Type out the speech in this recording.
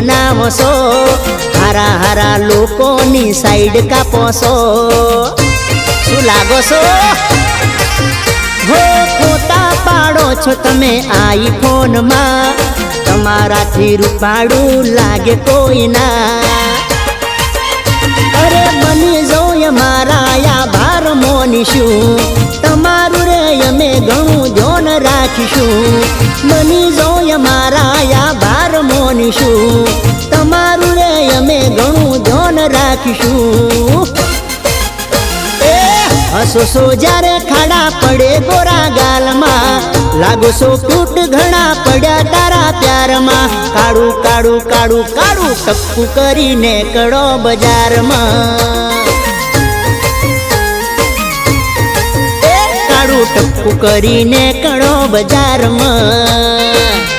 બનાવો છો, હારા હારા લોકોની સાઈડ કાપો છો, શું લાગો છો? હો ફોટા પાડો છો તમે આઈફોનમાં, તમારાથી રૂપાળું લાગે કોઈ ના. અરે બની જઈએ મારા યા ભાર મોનીશું, તમારું રે અમે ઘણું ધ્યાન રાખીશું. બની જઈએ મારા યા ભાર મોનીશું, તમારું રે અમે ઘણું ધ્યાન રાખીશું. હસો સો જ્યારે ખાડા પડે ગોરા ગાલમાં, લાગો છો તૂટ ઘણા પડ્યા તારા પ્યારમાં. કાળું કાળું કાળું કાળું ટપકું કરીને કડો બજારમાં, કાળું ટપકું કરીને કડો બજારમાં.